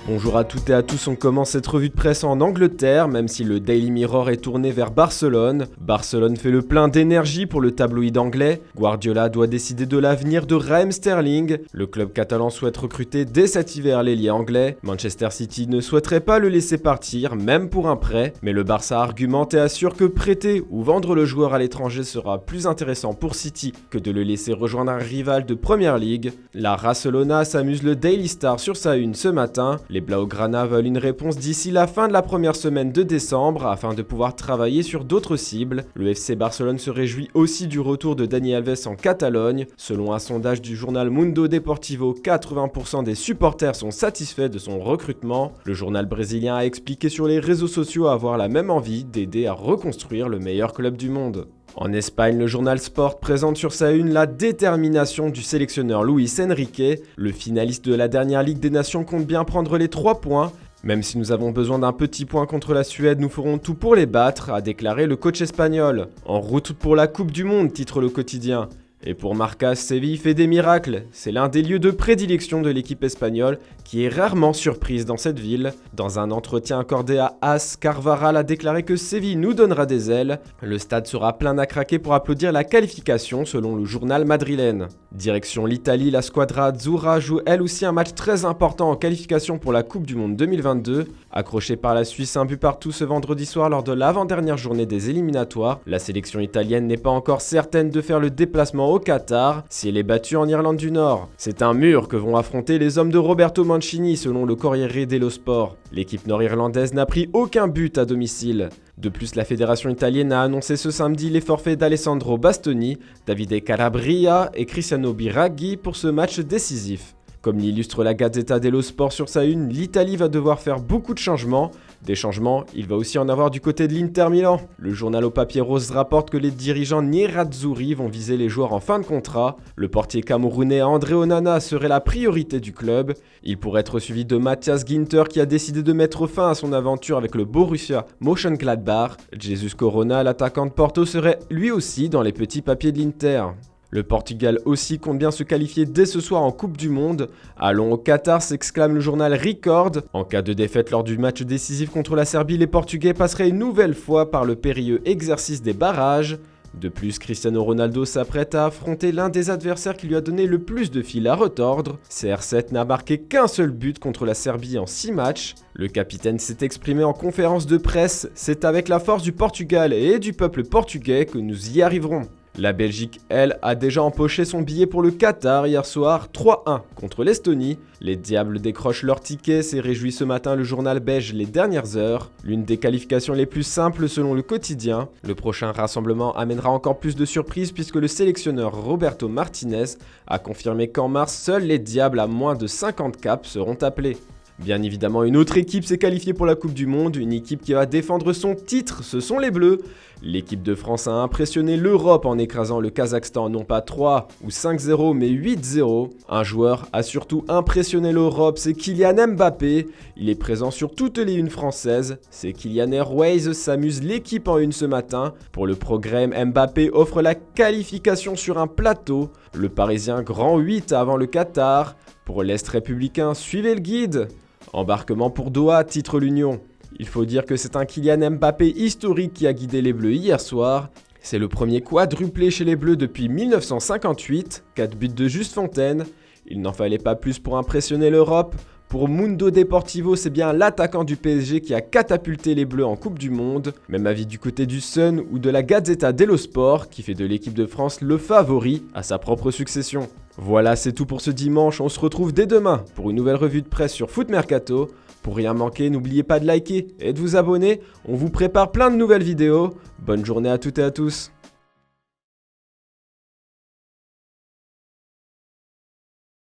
Bonjour à toutes et à tous, on commence cette revue de presse en Angleterre, même si le Daily Mirror est tourné vers Barcelone. Barcelone fait le plein d'énergie pour le tabloïd anglais. Guardiola doit décider de l'avenir de Raheem Sterling. Le club catalan souhaite recruter dès cet hiver l'ailier anglais. Manchester City ne souhaiterait pas le laisser partir, même pour un prêt. Mais le Barça argumente et assure que prêter ou vendre le joueur à l'étranger sera plus intéressant pour City que de le laisser rejoindre un rival de Premier League. La Barcelona s'amuse le Daily Star sur sa une ce matin. Les Blaugrana veulent une réponse d'ici la fin de la première semaine de décembre afin de pouvoir travailler sur d'autres cibles. Le FC Barcelone se réjouit aussi du retour de Dani Alves en Catalogne. Selon un sondage du journal Mundo Deportivo, 80% des supporters sont satisfaits de son recrutement. Le journal brésilien a expliqué sur les réseaux sociaux avoir la même envie d'aider à reconstruire le meilleur club du monde. En Espagne, le journal Sport présente sur sa une la détermination du sélectionneur Luis Enrique. Le finaliste de la dernière Ligue des Nations compte bien prendre les 3 points. Même si nous avons besoin d'un petit point contre la Suède, nous ferons tout pour les battre, a déclaré le coach espagnol. En route pour la Coupe du Monde, titre le quotidien. Et pour Marca, Séville fait des miracles. C'est l'un des lieux de prédilection de l'équipe espagnole qui est rarement surprise dans cette ville. Dans un entretien accordé à AS, Carvajal a déclaré que Séville nous donnera des ailes. Le stade sera plein à craquer pour applaudir la qualification selon le journal madrilène. Direction l'Italie, la Squadra Azzurra joue elle aussi un match très important en qualification pour la Coupe du Monde 2022. Accrochée par la Suisse un but partout ce vendredi soir lors de l'avant-dernière journée des éliminatoires, la sélection italienne n'est pas encore certaine de faire le déplacement au Qatar si elle est battue en Irlande du Nord. C'est un mur que vont affronter les hommes de Roberto Mancini selon le Corriere dello Sport. L'équipe nord-irlandaise n'a pris aucun but à domicile. De plus, la fédération italienne a annoncé ce samedi les forfaits d'Alessandro Bastoni, Davide Calabria et Cristiano Biraghi pour ce match décisif. Comme l'illustre la Gazzetta dello Sport sur sa une, l'Italie va devoir faire beaucoup de changements. Des changements, il va aussi en avoir du côté de l'Inter Milan. Le journal au papier rose rapporte que les dirigeants nerazzurri vont viser les joueurs en fin de contrat. Le portier camerounais André Onana serait la priorité du club. Il pourrait être suivi de Matthias Ginter qui a décidé de mettre fin à son aventure avec le Borussia Mönchengladbach. Jesus Corona, l'attaquant de Porto, serait lui aussi dans les petits papiers de l'Inter. Le Portugal aussi compte bien se qualifier dès ce soir en Coupe du Monde. Allons au Qatar, s'exclame le journal Record. En cas de défaite lors du match décisif contre la Serbie, les Portugais passeraient une nouvelle fois par le périlleux exercice des barrages. De plus, Cristiano Ronaldo s'apprête à affronter l'un des adversaires qui lui a donné le plus de fil à retordre. CR7 n'a marqué qu'un seul but contre la Serbie en 6 matchs. Le capitaine s'est exprimé en conférence de presse. C'est avec la force du Portugal et du peuple portugais que nous y arriverons. La Belgique, elle, a déjà empoché son billet pour le Qatar hier soir, 3-1 contre l'Estonie. Les Diables décrochent leur ticket, s'est réjoui ce matin le journal belge Les Dernières Heures. L'une des qualifications les plus simples selon le quotidien. Le prochain rassemblement amènera encore plus de surprises puisque le sélectionneur Roberto Martinez a confirmé qu'en mars, seuls les Diables à moins de 50 caps seront appelés. Bien évidemment, une autre équipe s'est qualifiée pour la Coupe du Monde, une équipe qui va défendre son titre, ce sont les Bleus. L'équipe de France a impressionné l'Europe en écrasant le Kazakhstan non pas 3 ou 5-0 mais 8-0. Un joueur a surtout impressionné l'Europe, c'est Kylian Mbappé. Il est présent sur toutes les unes françaises. C'est Kylian Airways s'amuse l'équipe en une ce matin. Pour le Progrès, Mbappé offre la qualification sur un plateau. Le Parisien grand 8 avant le Qatar. Pour l'Est républicain, suivez le guide. Embarquement pour Doha, titre l'Union. Il faut dire que c'est un Kylian Mbappé historique qui a guidé les Bleus hier soir. C'est le premier quadruplé chez les Bleus depuis 1958, 4 buts de Juste Fontaine. Il n'en fallait pas plus pour impressionner l'Europe. Pour Mundo Deportivo, c'est bien l'attaquant du PSG qui a catapulté les Bleus en Coupe du Monde. Même avis du côté du Sun ou de la Gazzetta dello Sport qui fait de l'équipe de France le favori à sa propre succession. Voilà, c'est tout pour ce dimanche. On se retrouve dès demain pour une nouvelle revue de presse sur Foot Mercato. Pour rien manquer, n'oubliez pas de liker et de vous abonner. On vous prépare plein de nouvelles vidéos. Bonne journée à toutes et à tous.